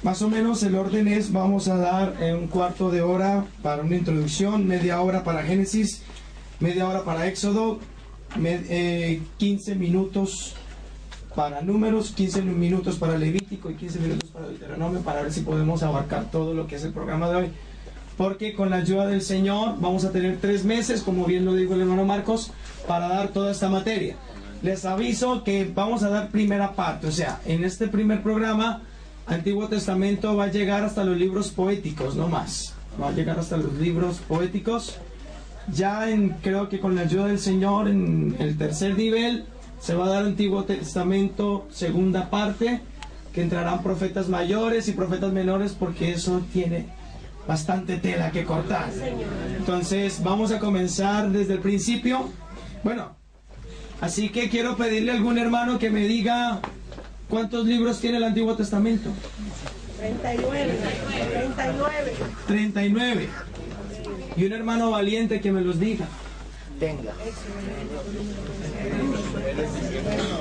Más o menos el orden es, vamos a dar un cuarto de hora para una introducción, media hora para Génesis, media hora para Éxodo, 15 minutos para Números, 15 minutos para Levítico y 15 minutos para Deuteronomio, para ver si podemos abarcar todo lo que es el programa de hoy. Porque con la ayuda del Señor vamos a tener 3 meses, como bien lo dijo el hermano Marcos, para dar toda esta materia. Les aviso que vamos a dar primera parte, o sea, en este primer programa, Antiguo Testamento va a llegar hasta los libros poéticos, no más. Va a llegar hasta los libros poéticos. Ya creo que con la ayuda del Señor, en el tercer nivel, se va a dar Antiguo Testamento, segunda parte, que entrarán profetas mayores y profetas menores, porque eso tiene bastante tela que cortar. Entonces, vamos a comenzar desde el principio. Bueno, así que quiero pedirle a algún hermano que me diga ¿cuántos libros tiene el Antiguo Testamento? 39. 39. Y un hermano valiente que me los diga. Tenga.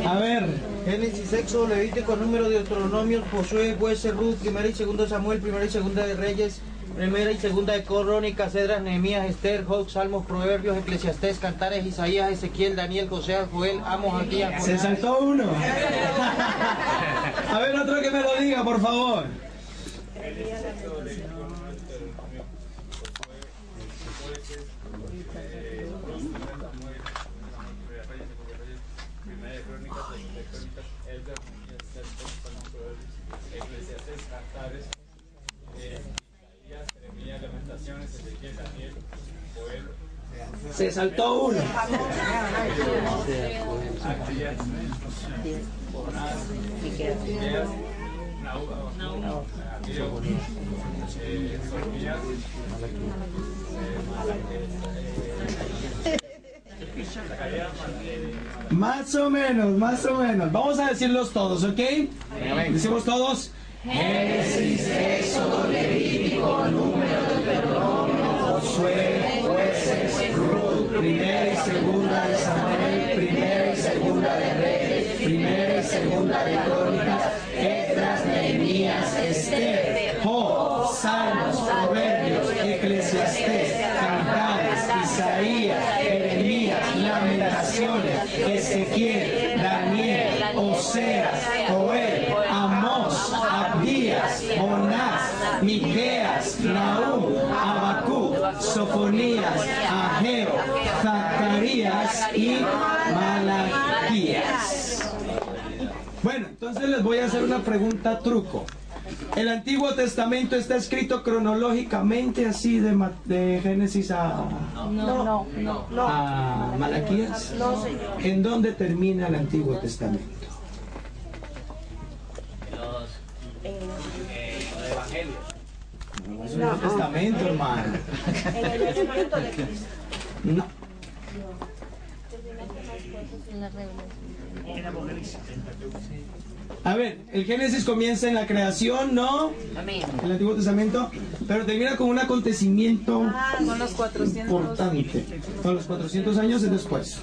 A ver. Génesis, Éxodo, Levítico, Número, Deuteronomio, Josué, Jueces, Ruth, primera y segunda de Samuel, primera y segunda de Reyes, primera y segunda de Crónicas, Esdras, Nehemías, Esther, Job, Salmos, Proverbios, Eclesiastés, Cantares, Isaías, Ezequiel, Daniel, Oseas, Joel, Amos, Abdías. Se saltó uno. A ver, otro que me lo diga, por favor. Se saltó uno. Más o menos, más o menos. Vamos a decirlos todos, ¿ok? Decimos todos. Génesis, Éxodo, Levítico, Número, Deuteronomio, Josué, Jueces, Ruth, primera y segunda de Samuel, primera y segunda de Reyes, primera y segunda de Crónicas, Esdras, Nehemías, Esther, Job, Salmos, Proverbios, Eclesiastés, Cantares, Isaías, Jeremías, Lamentaciones, Ezequiel, Daniel, Oseas, Joel, Amós, Abdías, Jonás, Miqueas, Nahum, Habacuc, Sofonías, Ageo, Zacarías y Malaquías. Bueno, entonces les voy a hacer una pregunta truco. ¿El Antiguo Testamento está escrito cronológicamente así de Génesis a Malaquías? No, señor. ¿En dónde termina el Antiguo Testamento? Los evangelios. No es el Nuevo Testamento, hermano. En el nacimiento de Cristo. No. A ver, el Génesis comienza en la creación, ¿no? El Antiguo Testamento, pero termina con un acontecimiento Con los 400. importante. Con los 400 años es después.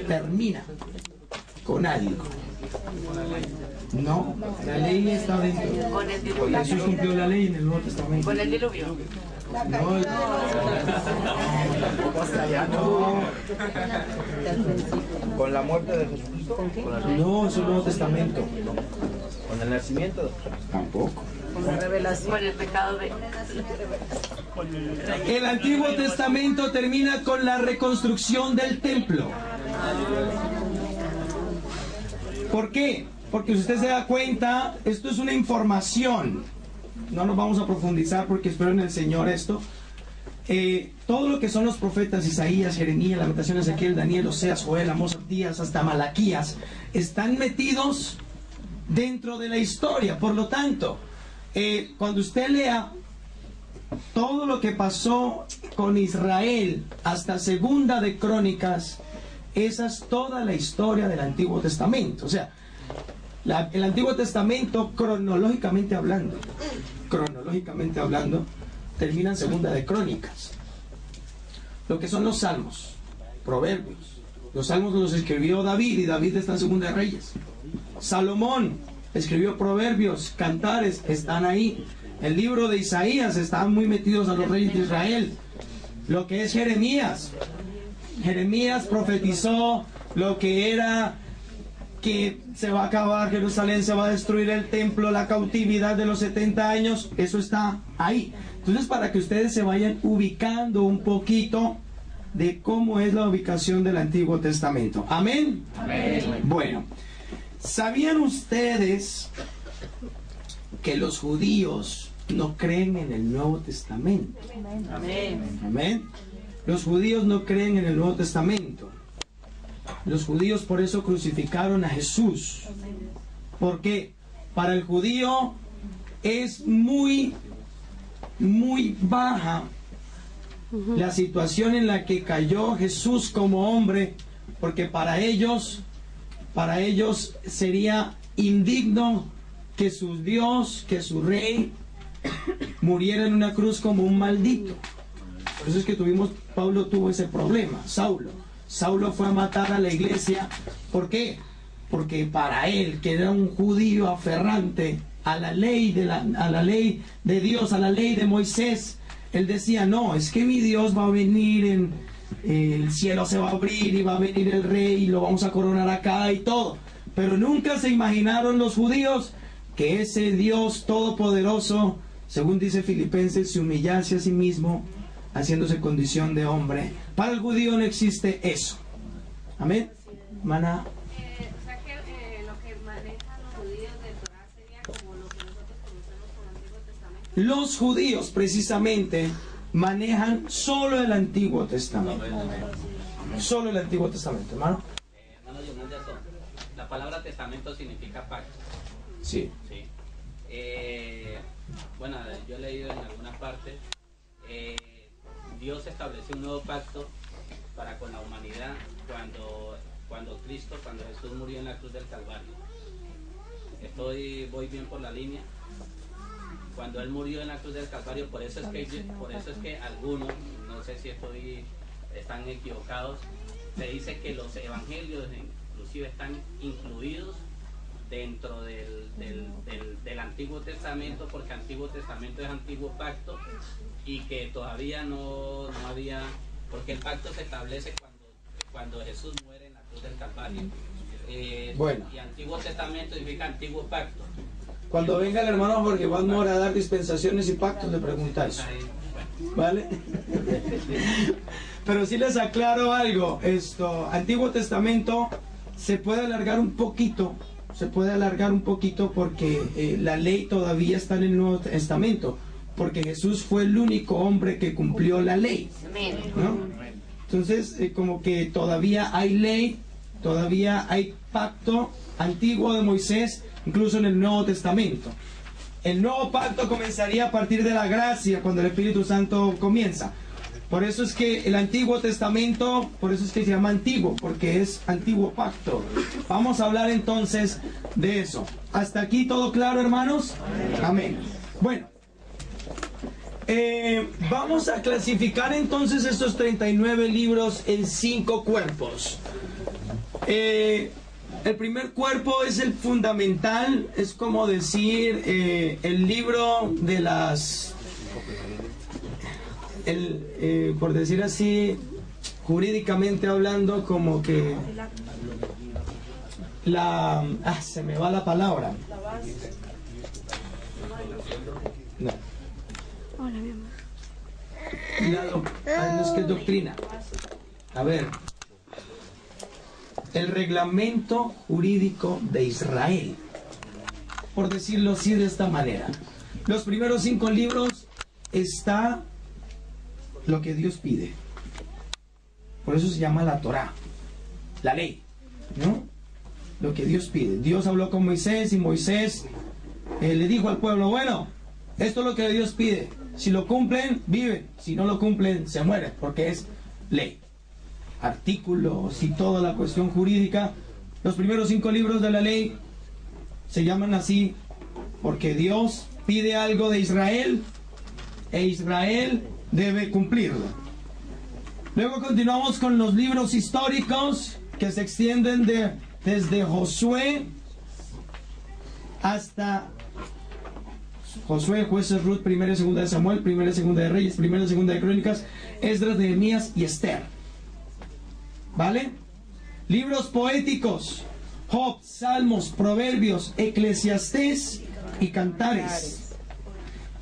Termina con algo. No, la ley está dentro. Con el diluvio. Jesús cumplió la ley en el Nuevo Testamento. Con el diluvio. No, Con la muerte de Jesucristo. no, es el Nuevo Testamento. Con el nacimiento. Tampoco. Con la revelación. Con el pecado de. El Antiguo Testamento termina con la reconstrucción del templo. ¿Por qué? Porque si usted se da cuenta, esto es una información. No nos vamos a profundizar porque espero en el Señor esto. Todo lo que son los profetas, Isaías, Jeremías, Lamentaciones, Ezequiel, Daniel, Oseas, Joel, Amós, Abdías, hasta Malaquías, están metidos dentro de la historia. Por lo tanto, cuando usted lea todo lo que pasó con Israel hasta segunda de Crónicas, esa es toda la historia del Antiguo Testamento. O sea, el Antiguo Testamento, cronológicamente hablando, termina en segunda de Crónicas. Lo que son los Salmos, Proverbios. Los Salmos los escribió David, y David está en segunda de Reyes. Salomón escribió Proverbios, Cantares, están ahí. El libro de Isaías, están muy metidos a los reyes de Israel. Lo que es Jeremías. Jeremías profetizó lo que era que se va a acabar Jerusalén, se va a destruir el templo, la cautividad de los 70 años, eso está ahí. Entonces, para que ustedes se vayan ubicando un poquito de cómo es la ubicación del Antiguo Testamento. ¿Amén? Amén. Bueno, ¿sabían ustedes que los judíos no creen en el Nuevo Testamento? Amén. Amén. Los judíos no creen en el Nuevo Testamento. Los judíos por eso crucificaron a Jesús. Porque para el judío es muy baja la situación en la que cayó Jesús como hombre, porque para ellos sería indigno que su Dios, que su rey muriera en una cruz como un maldito. Por eso es que Pablo tuvo ese problema. Saulo fue a matar a la iglesia. ¿Por qué? Porque para él, que era un judío aferrante a la ley de Dios, a la ley de Moisés, él decía, no, es que mi Dios va a venir, el cielo se va a abrir y va a venir el rey y lo vamos a coronar acá y todo. Pero nunca se imaginaron los judíos que ese Dios todopoderoso, según dice Filipenses, se humillase a sí mismo, haciéndose condición de hombre. Para el judío no existe eso. Amén. Maná. O sea que lo que manejan los judíos del Torah sería como lo que nosotros conocemos como el Antiguo Testamento. Los judíos precisamente manejan solo el Antiguo Testamento. Solo el Antiguo Testamento, hermano. Hermano Diomedes, la palabra testamento significa pacto. Sí. Sí. Bueno, yo he leído en alguna parte, Dios estableció un nuevo pacto para con la humanidad cuando Jesús murió en la cruz del Calvario. Voy bien por la línea. Cuando él murió en la cruz del Calvario, por eso es que algunos, no sé si están equivocados, se dice que los evangelios inclusive están incluidos dentro del Antiguo Testamento, porque Antiguo Testamento es Antiguo Pacto, y que todavía no había, porque el pacto se establece cuando Jesús muere en la cruz del Calvario. Bueno. Y Antiguo Testamento significa Antiguo Pacto. Cuando venga el hermano Jorge Juan Mora a dar dispensaciones y pactos, le preguntáis. ¿Vale? Pero sí les aclaro algo. Antiguo Testamento se puede alargar un poquito. Porque la ley todavía está en el Nuevo Testamento. Porque Jesús fue el único hombre que cumplió la ley, ¿no? Entonces, como que todavía hay ley, todavía hay pacto antiguo de Moisés, incluso en el Nuevo Testamento. El nuevo pacto comenzaría a partir de la gracia, cuando el Espíritu Santo comienza. Por eso es que el Antiguo Testamento, por eso es que se llama antiguo, porque es antiguo pacto. Vamos a hablar entonces de eso. ¿Hasta aquí todo claro, hermanos? Amén. Bueno, vamos a clasificar entonces estos 39 libros en 5 cuerpos. El primer cuerpo es el fundamental, es como decir el libro de las... por decir así, jurídicamente hablando, como que se me va la palabra. No. No es que es doctrina. A ver, el reglamento jurídico de Israel, por decirlo así de esta manera. Los primeros 5 libros está lo que Dios pide. Por eso se llama la Torá, la ley, ¿no? Lo que Dios pide. Dios habló con Moisés y Moisés le dijo al pueblo, bueno, esto es lo que Dios pide. Si lo cumplen, viven. Si no lo cumplen, se mueren, porque es ley. Artículos y toda la cuestión jurídica. Los primeros 5 libros de la ley se llaman así porque Dios pide algo de Israel e Israel debe cumplirlo. Luego continuamos con los libros históricos que se extienden desde Josué hasta Josué, Jueces, Ruth, Primera y Segunda de Samuel, Primera y Segunda de Reyes, Primera y Segunda de Crónicas, Esdras, Nehemías y Esther. ¿Vale? Libros poéticos: Job, Salmos, Proverbios, Eclesiastés y Cantares.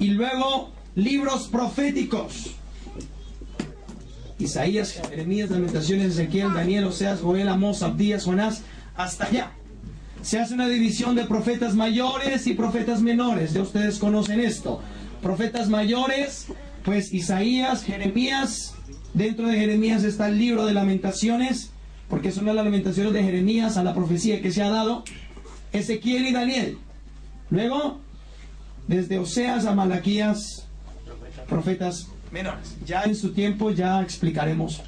Y luego libros proféticos: Isaías, Jeremías, Lamentaciones, Ezequiel, Daniel, Oseas, Joel, Amós, Abdías, Jonás, hasta allá. Se hace una división de profetas mayores y profetas menores. Ya ustedes conocen esto. Profetas mayores, pues Isaías, Jeremías. Dentro de Jeremías está el libro de Lamentaciones, porque son las lamentaciones de Jeremías a la profecía que se ha dado. Ezequiel y Daniel. Luego, desde Oseas a Malaquías, profetas menores. Ya en su tiempo ya explicaremos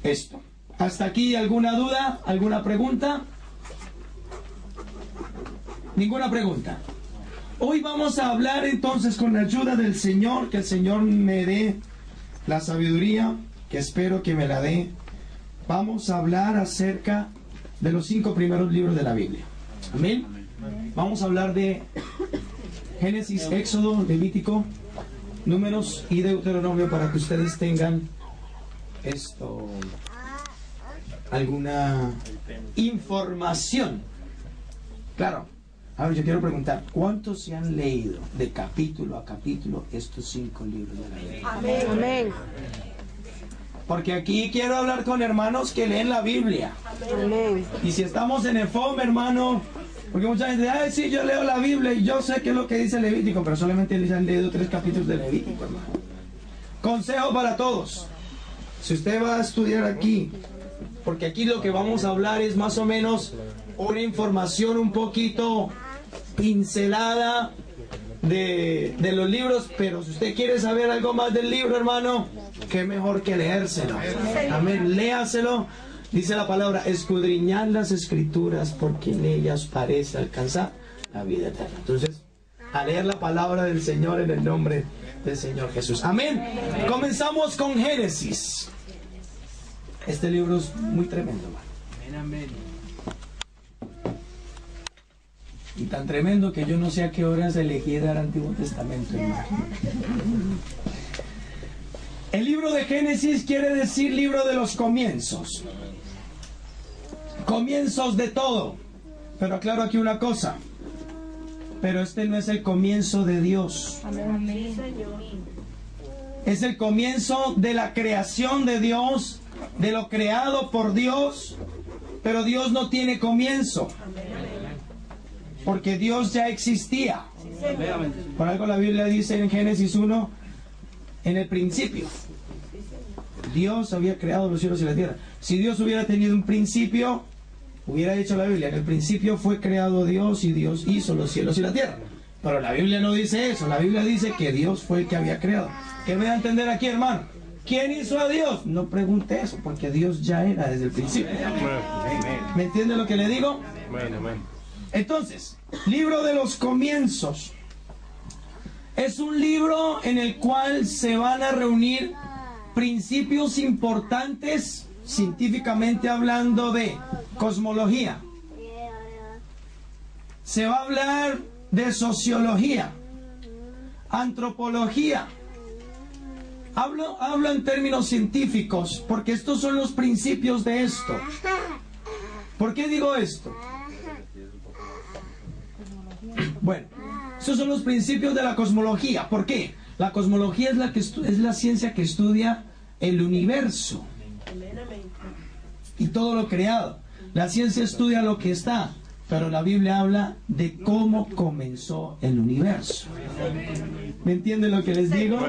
esto. ¿Hasta aquí alguna duda? ¿Alguna pregunta? Ninguna pregunta. Hoy vamos a hablar entonces con la ayuda del Señor, que el Señor me dé la sabiduría, que espero que me la dé. Vamos a hablar acerca de los 5 primeros libros de la Biblia. Amén. Vamos a hablar de Génesis, Éxodo, Levítico, Números y Deuteronomio, para que ustedes tengan alguna información. Claro. Ahora yo quiero preguntar, ¿cuántos se han leído de capítulo a capítulo estos 5 libros de la Biblia? Amén. Amén. Porque aquí quiero hablar con hermanos que leen la Biblia. Amén. Y si estamos en el FOM, hermano, porque mucha gente dice, ay, sí, yo leo la Biblia y yo sé qué es lo que dice Levítico, pero solamente les han leído 3 capítulos de Levítico, hermano. Consejo para todos. Si usted va a estudiar aquí, porque aquí lo que vamos a hablar es más o menos una información un poquito pincelada de los libros, pero si usted quiere saber algo más del libro, hermano, qué mejor que leérselo. Amén, léaselo. Dice la palabra, escudriñad las escrituras porque en ellas parece alcanzar la vida eterna. Entonces, a leer la palabra del Señor en el nombre del Señor Jesús. Amén. Comenzamos con Génesis. Este libro es muy tremendo, hermano. Y tan tremendo que yo no sé a qué horas elegí dar Antiguo Testamento, hermano. El libro de Génesis quiere decir libro de los comienzos. Comienzos de todo. Pero aclaro aquí una cosa. Pero este no es el comienzo de Dios. Amén. Es el comienzo de la creación de Dios, de lo creado por Dios. Pero Dios no tiene comienzo. Porque Dios ya existía. Por algo la Biblia dice en Génesis 1, en el principio, Dios había creado los cielos y la tierra. Si Dios hubiera tenido un principio, hubiera dicho la Biblia, en el principio fue creado Dios y Dios hizo los cielos y la tierra. Pero la Biblia no dice eso. La Biblia dice que Dios fue el que había creado. ¿Qué me da a entender aquí, hermano? ¿Quién hizo a Dios? No pregunte eso, porque Dios ya era desde el principio. ¿Me entiende lo que le digo? Entonces, libro de los comienzos. Es un libro en el cual se van a reunir principios importantes, científicamente hablando, de cosmología. Se va a hablar de sociología, antropología. Hablo en términos científicos, porque estos son los principios de esto. ¿Por qué digo esto? Bueno, esos son los principios de la cosmología. ¿Por qué? La cosmología es la ciencia que estudia el universo y todo lo creado. La ciencia estudia lo que está, pero la Biblia habla de cómo comenzó el universo. ¿Me entienden lo que les digo?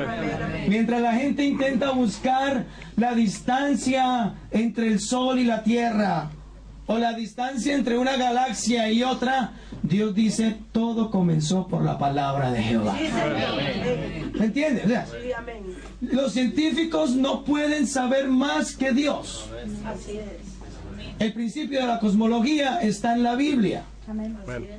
Mientras la gente intenta buscar la distancia entre el Sol y la Tierra, o la distancia entre una galaxia y otra, Dios dice, todo comenzó por la palabra de Jehová. ¿Me entiendes? O sea, los científicos no pueden saber más que Dios. El principio de la cosmología está en la Biblia.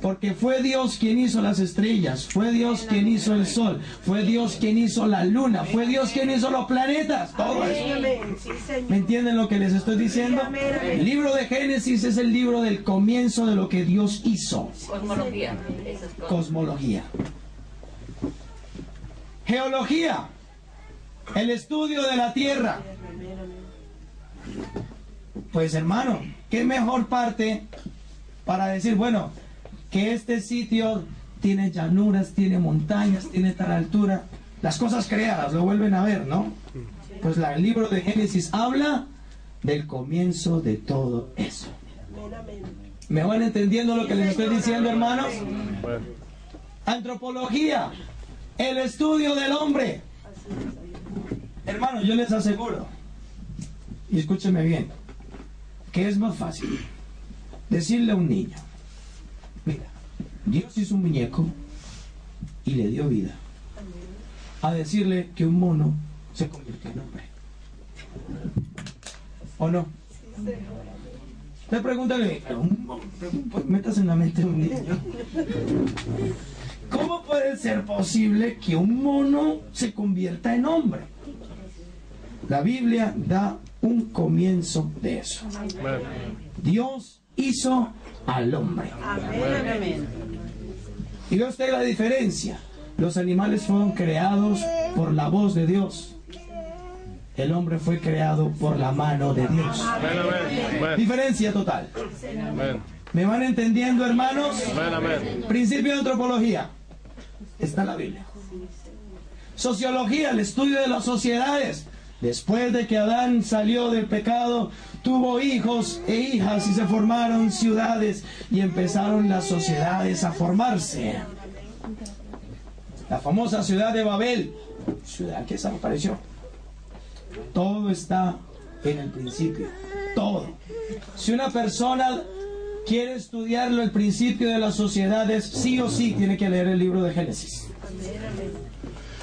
Porque fue Dios quien hizo las estrellas, fue Dios quien hizo el sol, fue Dios quien hizo la luna, fue Dios quien hizo los planetas, todo eso. ¿Me entienden lo que les estoy diciendo? El libro de Génesis es el libro del comienzo de lo que Dios hizo. Cosmología. Cosmología. Geología, el estudio de la tierra. Pues hermano, qué mejor parte para decir, bueno, que este sitio tiene llanuras, tiene montañas, tiene tal altura. Las cosas creadas lo vuelven a ver, ¿no? Pues el libro de Génesis habla del comienzo de todo eso. ¿Me van entendiendo lo que les estoy diciendo, hermanos? Antropología, el estudio del hombre. Hermanos, yo les aseguro, y escúcheme bien, que es más fácil decirle a un niño, mira, Dios hizo un muñeco y le dio vida, a decirle que un mono se convirtió en hombre. ¿O no? Usted pregúntale, metas en la mente de un niño, ¿cómo puede ser posible que un mono se convierta en hombre? La Biblia da un comienzo de eso. Dios hizo al hombre. Y ve usted la diferencia. Los animales fueron creados por la voz de Dios. El hombre fue creado por la mano de Dios. Diferencia total. ¿Me van entendiendo, hermanos? Principio de antropología. Está en la Biblia. Sociología, el estudio de las sociedades. Después de que Adán salió del pecado, tuvo hijos e hijas y se formaron ciudades y empezaron las sociedades a formarse. La famosa ciudad de Babel, ciudad que desapareció. Todo está en el principio, todo. Si una persona quiere estudiarlo, el principio de las sociedades, sí o sí tiene que leer el libro de Génesis.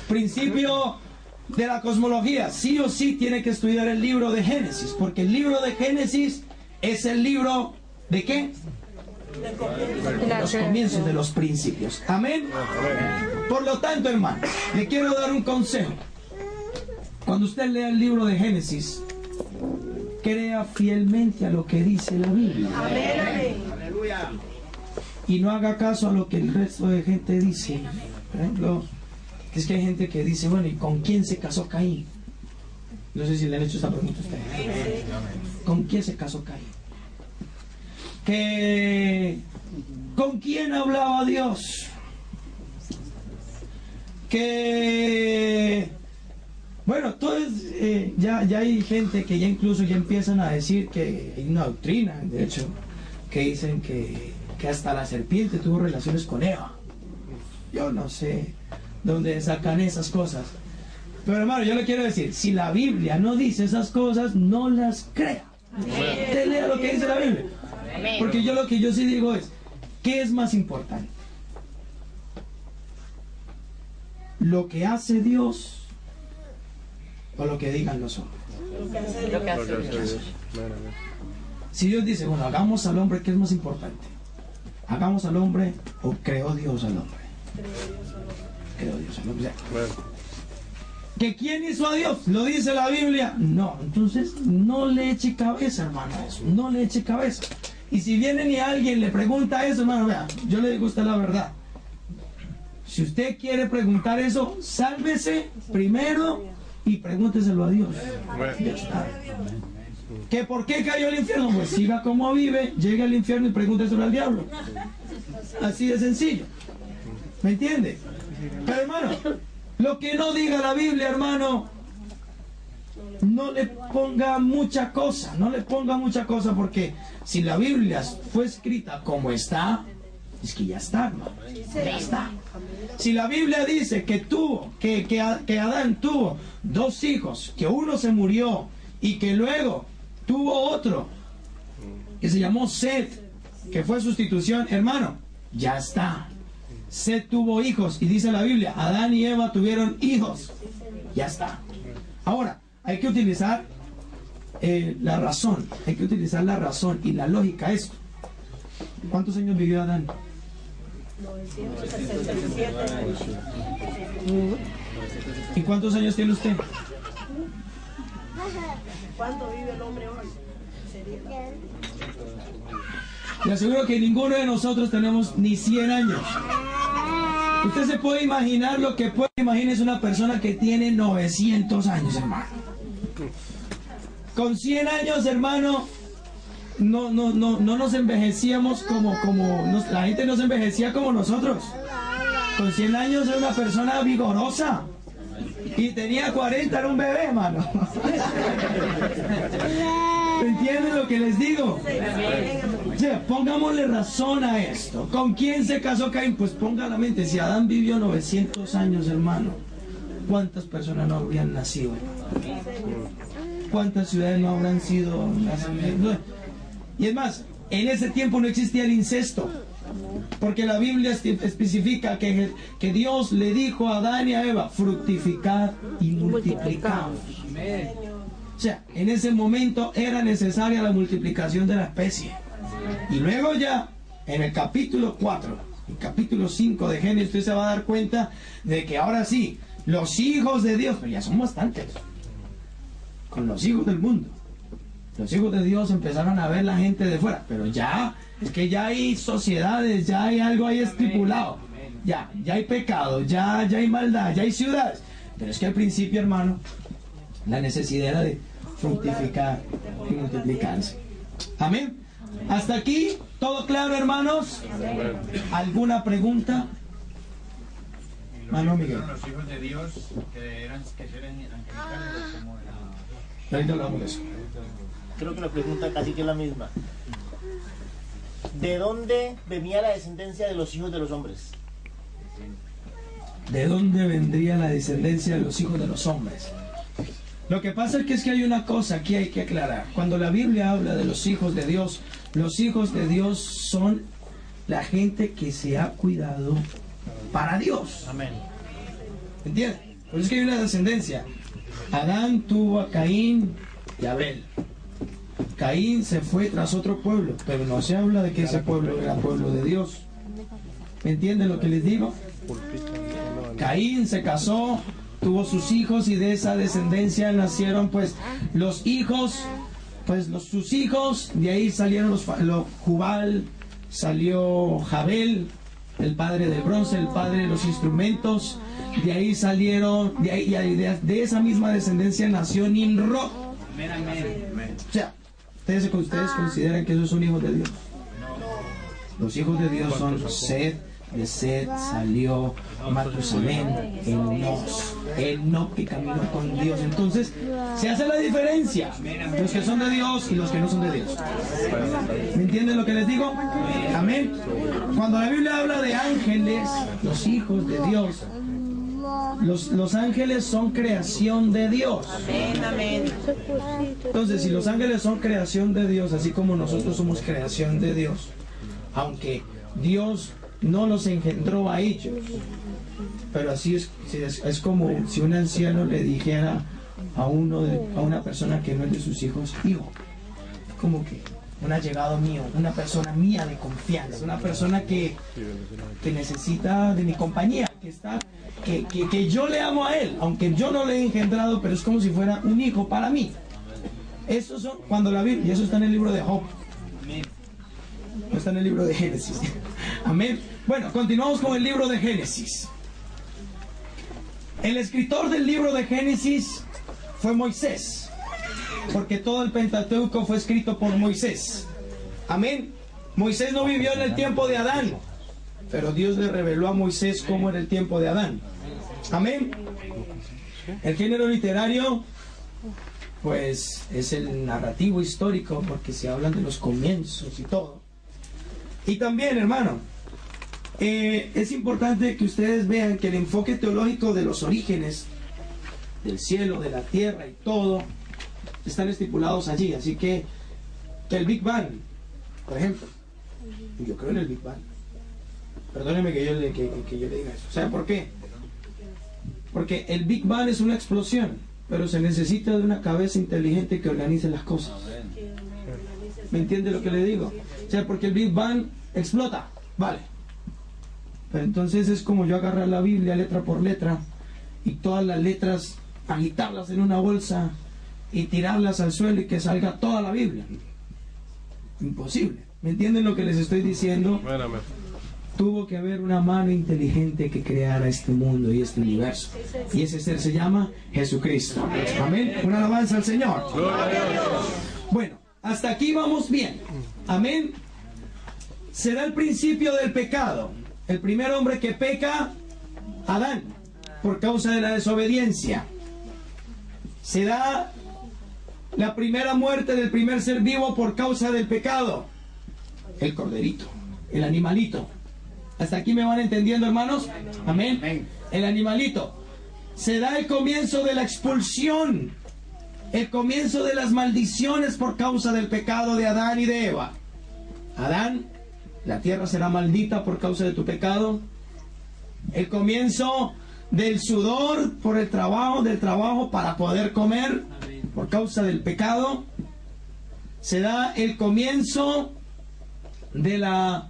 Principio de la cosmología, sí o sí tiene que estudiar el libro de Génesis, porque el libro de Génesis es el libro ¿de qué? De los comienzos, de los principios. Amén. Por lo tanto, hermano, le quiero dar un consejo. Cuando usted lea el libro de Génesis, crea fielmente a lo que dice la Biblia. Y no haga caso a lo que el resto de gente dice. Por ejemplo, es que hay gente que dice, bueno, ¿y con quién se casó Caín? No sé si le han hecho esta pregunta a ustedes. ¿Con quién se casó Caín? ¿Con quién hablaba Dios? Bueno, entonces ya hay gente que ya incluso ya empiezan a decir que hay una doctrina, de hecho, que dicen que hasta la serpiente tuvo relaciones con Eva. Yo no sé dónde sacan esas cosas. Pero hermano, yo le quiero decir, si la Biblia no dice esas cosas, no las crea. Usted lea lo que dice la Biblia. Porque yo lo que yo sí digo es, ¿qué es más importante? ¿Lo que hace Dios o lo que digan los hombres? Lo que hace Dios. Si Dios dice, bueno, hagamos al hombre, ¿qué es más importante? ¿Hagamos al hombre o creó Dios al hombre? Creó Dios al hombre. ¿Que quién hizo a Dios? ¿Lo dice la Biblia? No, entonces no le eche cabeza, hermano, eso. No le eche cabeza. Y si viene y alguien le pregunta eso, hermano, vea, yo le digo a usted la verdad. Si usted quiere preguntar eso, sálvese primero y pregúnteselo a Dios. Ya está. ¿Que por qué cayó al infierno? Pues siga como vive, llegue al infierno y pregúnteselo al diablo. Así de sencillo. ¿Me entiende? Pero hermano, lo que no diga la Biblia, hermano, no le ponga mucha cosa, no le ponga mucha cosa, porque si la Biblia fue escrita como está, es que ya está, hermano, ya está. Si la Biblia dice que Adán tuvo 2 hijos, que uno se murió y que luego tuvo otro que se llamó Set, que fue sustitución, hermano, ya está. Set tuvo hijos y dice la Biblia, Adán y Eva tuvieron hijos, ya está. Ahora, hay que utilizar la razón, hay que utilizar la razón y la lógica. Esto, ¿Cuántos años vivió Adán? 967 años. ¿Y cuántos años tiene usted? ¿Cuánto vive el hombre hoy? Sería Le aseguro que ninguno de nosotros tenemos ni 100 años. Usted se puede imaginar lo que puede imaginar una persona que tiene 900 años, hermano. Con 100 años, hermano, no nos envejecíamos la gente no se envejecía como nosotros. Con 100 años era una persona vigorosa. Y tenía 40, era un bebé, hermano. ¿Entienden lo que les digo? O sea, pongámosle razón a esto. ¿Con quién se casó Caín? Pues ponga la mente, si Adán vivió 900 años, hermano, ¿cuántas personas no habrían nacido, hermano? ¿Cuántas ciudades no habrán sido nacidas? Y es más, en ese tiempo no existía el incesto. Porque la Biblia especifica que Dios le dijo a Adán y a Eva: fructificad y multiplicaos. O sea, en ese momento era necesaria la multiplicación de la especie. Y luego ya, en el capítulo 4, el capítulo 5 de Génesis, usted se va a dar cuenta de que ahora sí, los hijos de Dios, pero ya son bastantes, con los hijos del mundo. Los hijos de Dios empezaron a ver la gente de fuera, pero ya, es que ya hay sociedades, ya hay algo ahí estipulado, ya hay pecado, ya hay maldad, ya hay ciudades. Pero es que al principio, hermano, la necesidad era de fructificar y multiplicarse. Amén. Hasta aquí, ¿todo claro, hermanos? ¿Alguna pregunta? Mano Miguel. Los hijos de Dios que eran angelicales, como era... Ahorita hablamos de eso. Creo que la pregunta casi que es la misma. ¿De dónde venía la descendencia de los hijos de los hombres? ¿De dónde vendría la descendencia de los hijos de los hombres? Lo que pasa es que hay una cosa aquí hay que aclarar. Cuando la Biblia habla de los hijos de Dios son la gente que se ha cuidado para Dios. Amén. ¿Entiendes? Por eso es que hay una descendencia. Adán tuvo a Caín y a Abel. Caín se fue tras otro pueblo, pero no se habla de que ese pueblo era pueblo de Dios. ¿Me entienden lo que les digo? Caín se casó, tuvo sus hijos y de esa descendencia nacieron pues los hijos, sus hijos, de ahí salieron los Jubal, salió Jabel, el padre del bronce, el padre de los instrumentos, de ahí salieron, de esa misma descendencia nació Nimrod. O sea, ustedes consideran que esos son hijos de Dios. Los hijos de Dios son Seth, de Seth salió Matusalén, Enoc que caminó con Dios. Entonces se hace la diferencia, los que son de Dios y los que no son de Dios. ¿Me entienden lo que les digo? Amén. Cuando la Biblia habla de ángeles, los hijos de Dios, los ángeles son creación de Dios. Amén, amén. Entonces, si los ángeles son creación de Dios, así como nosotros somos creación de Dios, aunque Dios no los engendró a ellos, pero así es como si un anciano le dijera a una persona que no es de sus hijos: hijo, como que un allegado mío, una persona mía de confianza, una persona que necesita de mi compañía, que yo le amo a él, aunque yo no le he engendrado, pero es como si fuera un hijo para mí. Eso son cuando la Biblia, y eso está en el libro de Job. No está en el libro de Génesis. Amén. Bueno, continuamos con el libro de Génesis. El escritor del libro de Génesis fue Moisés, porque todo el Pentateuco fue escrito por Moisés. Amén. Moisés no vivió en el tiempo de Adán, pero Dios le reveló a Moisés cómo era el tiempo de Adán. Amén. El género literario, pues, es el narrativo histórico, porque se hablan de los comienzos y todo. Y también, hermano, es importante que ustedes vean que el enfoque teológico de los orígenes del cielo, de la tierra y todo están estipulados allí. Así que el Big Bang, por ejemplo, yo creo en el Big Bang. Perdónenme que yo le diga eso. ¿Saben por qué? Porque el Big Bang es una explosión, pero se necesita de una cabeza inteligente que organice las cosas. ¿Me entiende lo que le digo? O sea, porque el Big Bang explota. Vale. Pero entonces es como yo agarrar la Biblia letra por letra y todas las letras agitarlas en una bolsa y tirarlas al suelo y que salga toda la Biblia. Imposible. ¿Me entienden lo que les estoy diciendo? Tuvo que haber una mano inteligente que creara este mundo y este universo. Y ese ser se llama Jesucristo. Amén. Una alabanza al Señor. Bueno, hasta aquí vamos bien. Amén. Se da el principio del pecado. El primer hombre que peca, Adán, por causa de la desobediencia. Se da la primera muerte del primer ser vivo por causa del pecado. El corderito, el animalito. ¿Hasta aquí me van entendiendo, hermanos? Amén. El animalito. Se da el comienzo de la expulsión, el comienzo de las maldiciones por causa del pecado de Adán y de Eva. Adán, la tierra será maldita por causa de tu pecado. El comienzo del sudor por el trabajo, del trabajo para poder comer por causa del pecado. Se da el comienzo de la...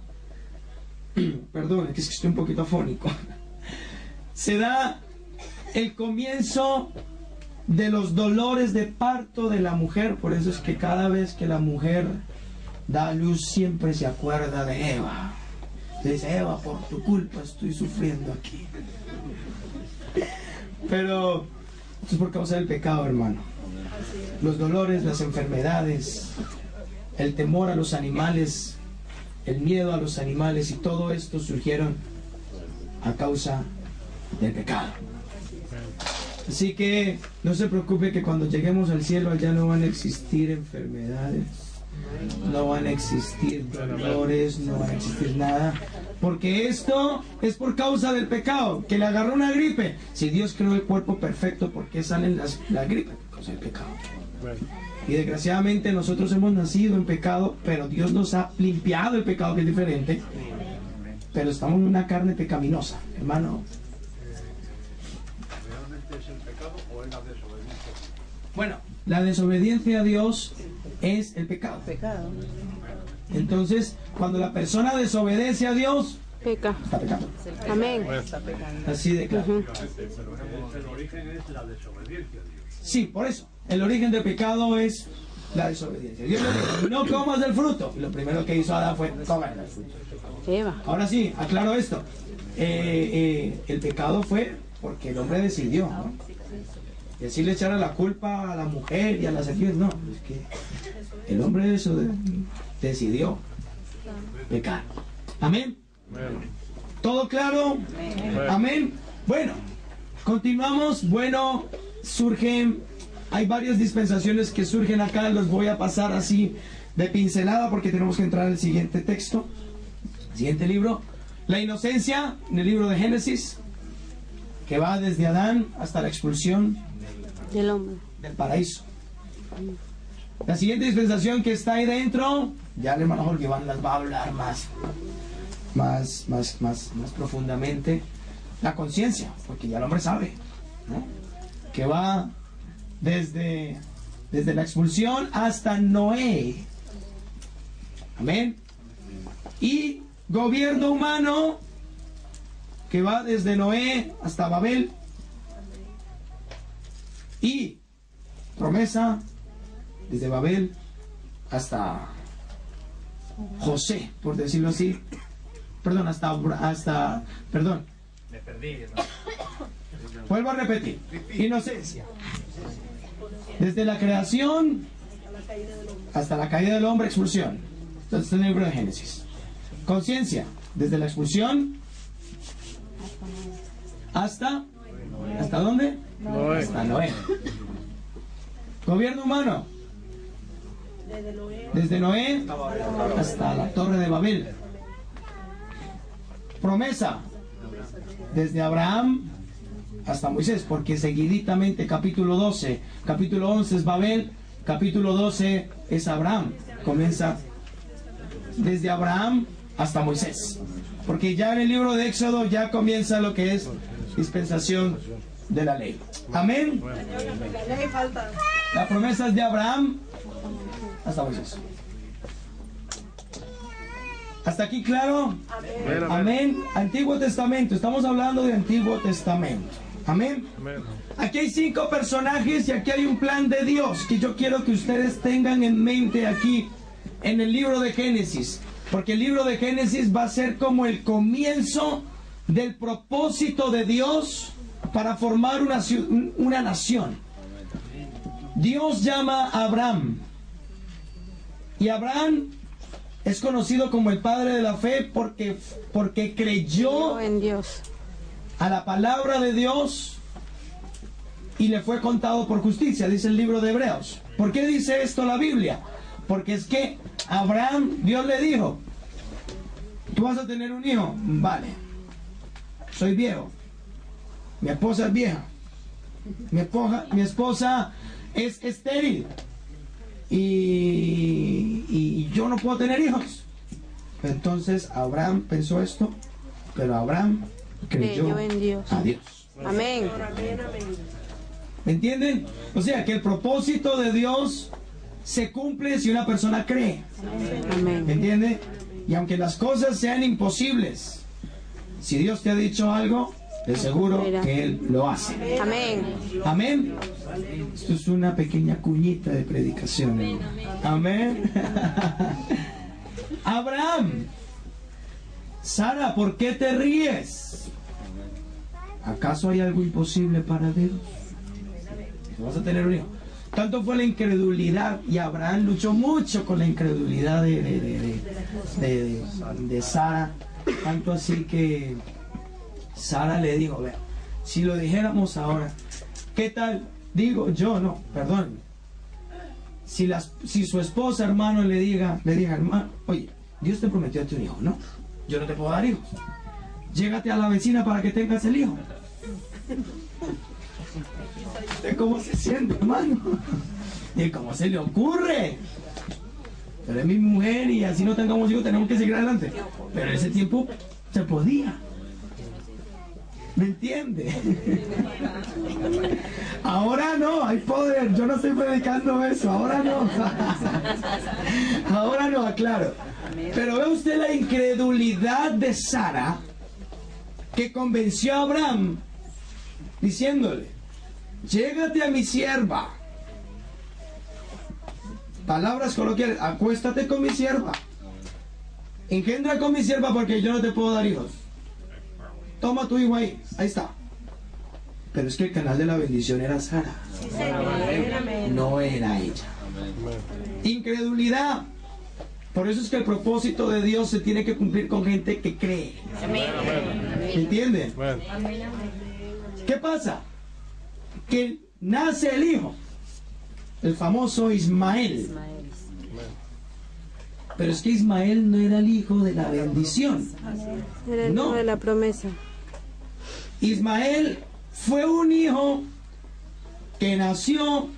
Perdón, es que estoy un poquito afónico. Se da el comienzo de los dolores de parto de la mujer. Por eso es que cada vez que la mujer da a luz siempre se acuerda de Eva. Se dice, Eva, por tu culpa estoy sufriendo aquí. Pero esto es por causa del pecado, hermano. Los dolores, las enfermedades, el temor a los animales, el miedo a los animales y todo esto surgieron a causa del pecado. Así que no se preocupe que cuando lleguemos al cielo allá no van a existir enfermedades, no van a existir dolores, no van a existir nada, porque esto es por causa del pecado, que le agarró una gripe. Si Dios creó el cuerpo perfecto, ¿por qué salen las gripes? Por causa del pecado. Y desgraciadamente nosotros hemos nacido en pecado, pero Dios nos ha limpiado el pecado, que es diferente. Pero estamos en una carne pecaminosa, hermano. ¿Realmente es el pecado o es la desobediencia? Bueno, la desobediencia a Dios es el pecado. Entonces, cuando la persona desobedece a Dios, peca. Está pecando. Amén. Así de claro. El origen es la desobediencia a Dios. Sí, por eso. El origen del pecado es la desobediencia. Dios le dijo, no comas del fruto. Y lo primero que hizo Adán fue comer del fruto. Eva. Ahora sí, aclaro esto. El pecado fue porque el hombre decidió, ¿no? Y así le echara la culpa a la mujer y a las serpientes. No, es que el hombre decidió pecar. Amén. ¿Todo claro? Amén. Bueno, continuamos. Bueno, hay varias dispensaciones que surgen acá. Los voy a pasar así de pincelada porque tenemos que entrar al siguiente texto. Siguiente libro. La inocencia, en el libro de Génesis, que va desde Adán hasta la expulsión del hombre del paraíso. La siguiente dispensación que está ahí dentro, ya el hermano Jorge Iván las va a hablar más profundamente. La conciencia, porque ya el hombre sabe, ¿no? Que va desde la expulsión hasta Noé. Amén. Y gobierno humano, que va desde Noé hasta Babel. Y promesa desde Babel hasta José, por decirlo así. Perdón, perdón. Me perdí, ¿no? Vuelvo a repetir. Inocencia. Desde la creación hasta la caída del hombre, expulsión. Entonces, el libro de Génesis. Conciencia. Desde la expulsión ¿hasta dónde? Noé. Hasta Noé. Gobierno humano. Desde Noé hasta la torre de Babel. Promesa. Desde Abraham hasta Moisés, porque seguiditamente capítulo 12, capítulo 11 es Babel, capítulo 12 es Abraham. Comienza desde Abraham hasta Moisés, porque ya en el libro de Éxodo ya comienza lo que es dispensación de la ley. Amén. La promesa es de Abraham hasta Moisés. ¿Hasta aquí claro? Amén. Antiguo Testamento. Estamos hablando de Antiguo Testamento. Amén. Aquí hay 5 personajes y aquí hay un plan de Dios que yo quiero que ustedes tengan en mente aquí en el libro de Génesis. Porque el libro de Génesis va a ser como el comienzo del propósito de Dios para formar una nación. Dios llama a Abraham. Y Abraham es conocido como el padre de la fe porque creyó En Dios. a la palabra de Dios y le fue contado por justicia, dice el libro de Hebreos. ¿Por qué dice esto la Biblia? Porque es que Abraham, Dios le dijo, tú vas a tener un hijo. Vale, soy viejo, mi esposa es vieja, mi esposa es estéril y yo no puedo tener hijos. Entonces Abraham pensó esto, pero Abraham creyó en Dios. a Dios. Amén. ¿Me entienden? O sea que el propósito de Dios se cumple si una persona cree. Amén. ¿Me entiende? Y aunque las cosas sean imposibles, si Dios te ha dicho algo, de seguro que Él lo hace. Amén. Amén. Esto es una pequeña cuñita de predicación. Amén. Abraham. Sara, ¿por qué te ríes? ¿Acaso hay algo imposible para Dios? Vas a tener un hijo. Tanto fue la incredulidad, y Abraham luchó mucho con la incredulidad de Sara, tanto así que Sara le dijo, vea, si lo dijéramos ahora, ¿qué tal? Digo, yo no, perdón. Si su esposa, hermano, le diga, hermano, oye, Dios te prometió a un hijo, ¿no? Yo no te puedo dar hijos. Llégate a la vecina para que tengas el hijo. ¿Cómo se siente, hermano? ¿Y cómo se le ocurre? Pero es mi mujer y así no tengamos hijos, tenemos que seguir adelante. Pero en ese tiempo se podía. ¿Me entiende? Ahora no, hay poder. Yo no estoy predicando eso. Ahora no. Ahora no, aclaro. Pero ve usted la incredulidad de Sara, que convenció a Abraham diciéndole, llégate a mi sierva. Palabras coloquiales, acuéstate con mi sierva. Engendra con mi sierva porque yo no te puedo dar hijos. Toma tu hijo ahí está. Pero es que el canal de la bendición era Sara. No era ella. Incredulidad. Por eso es que el propósito de Dios se tiene que cumplir con gente que cree. ¿Me entienden? ¿Qué pasa? Que nace el hijo, el famoso Ismael. Pero es que Ismael no era el hijo de la bendición. Era el hijo de la promesa. Ismael fue un hijo que nació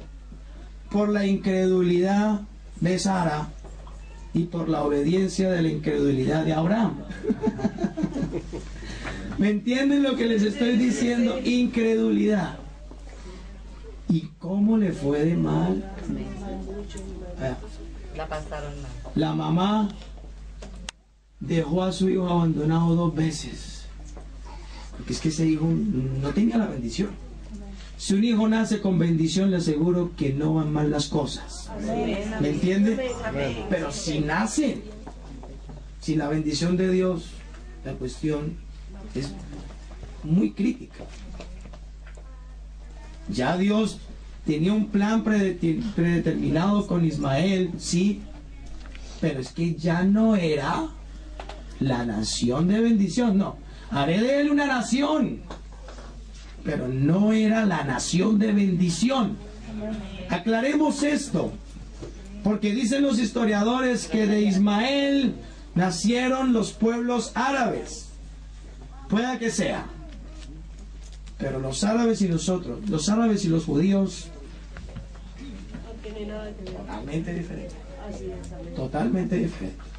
por la incredulidad de Sara y por la obediencia de la incredulidad de Abraham. ¿Me entienden lo que les estoy diciendo? Incredulidad. ¿Y cómo le fue de mal? La pasaron mal. La mamá dejó a su hijo abandonado 2 veces. Porque es que ese hijo no tenía la bendición. Si un hijo nace con bendición, le aseguro que no van mal las cosas. ¿Me entiende? Pero si nace sin la bendición de Dios, la cuestión es muy crítica. Ya Dios tenía un plan predeterminado con Ismael, sí, pero es que ya no era la nación de bendición, no. Haré de él una nación, pero no era la nación de bendición. Aclaremos esto, porque dicen los historiadores que de Ismael nacieron los pueblos árabes. Pueda que sea, pero los árabes y nosotros, los árabes y los judíos, totalmente diferente. Totalmente diferente.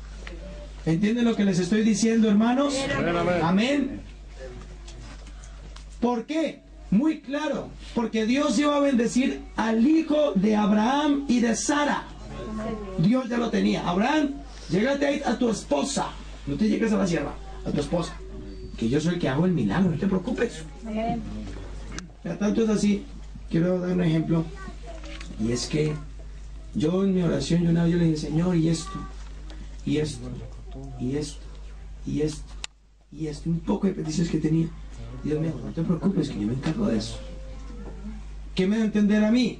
¿Entienden lo que les estoy diciendo, hermanos? Amén. ¿Por qué? Muy claro, porque Dios iba a bendecir al hijo de Abraham y de Sara. Dios ya lo tenía. Abraham, llégate a tu esposa. no te llegues a la sierva, a tu esposa, que yo soy el que hago el milagro, no te preocupes. Ya tanto es así, quiero dar un ejemplo, y es que yo en mi oración, yo le dije, Señor, y esto, y esto, y esto, y esto, y esto, un poco de peticiones que tenía. Dios mío, no te preocupes, que yo me encargo de eso. ¿Qué me da a entender a mí?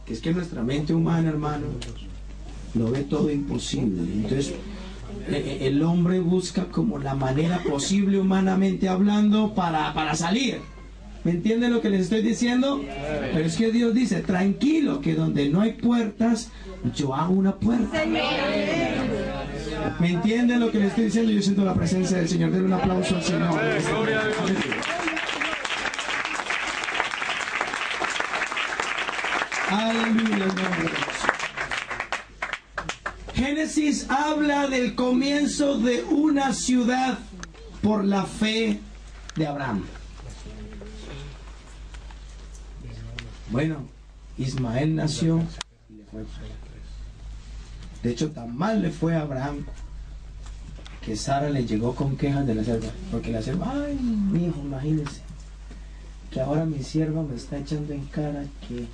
Que es que nuestra mente humana, hermano, lo ve todo imposible. Entonces, el hombre busca como la manera posible, humanamente hablando, para salir. ¿Me entienden lo que les estoy diciendo? Pero es que Dios dice, tranquilo, que donde no hay puertas, yo hago una puerta. ¿Me entienden lo que les estoy diciendo? Yo siento la presencia del Señor. Denle un aplauso al Señor. Aleluya. Génesis habla del comienzo de una ciudad por la fe de Abraham. Bueno, Ismael nació y le fue. De hecho, tan mal le fue a Abraham que Sara le llegó con quejas de la sierva. Porque la sierva, ay, mi hijo, imagínese que ahora mi sierva me está echando en cara que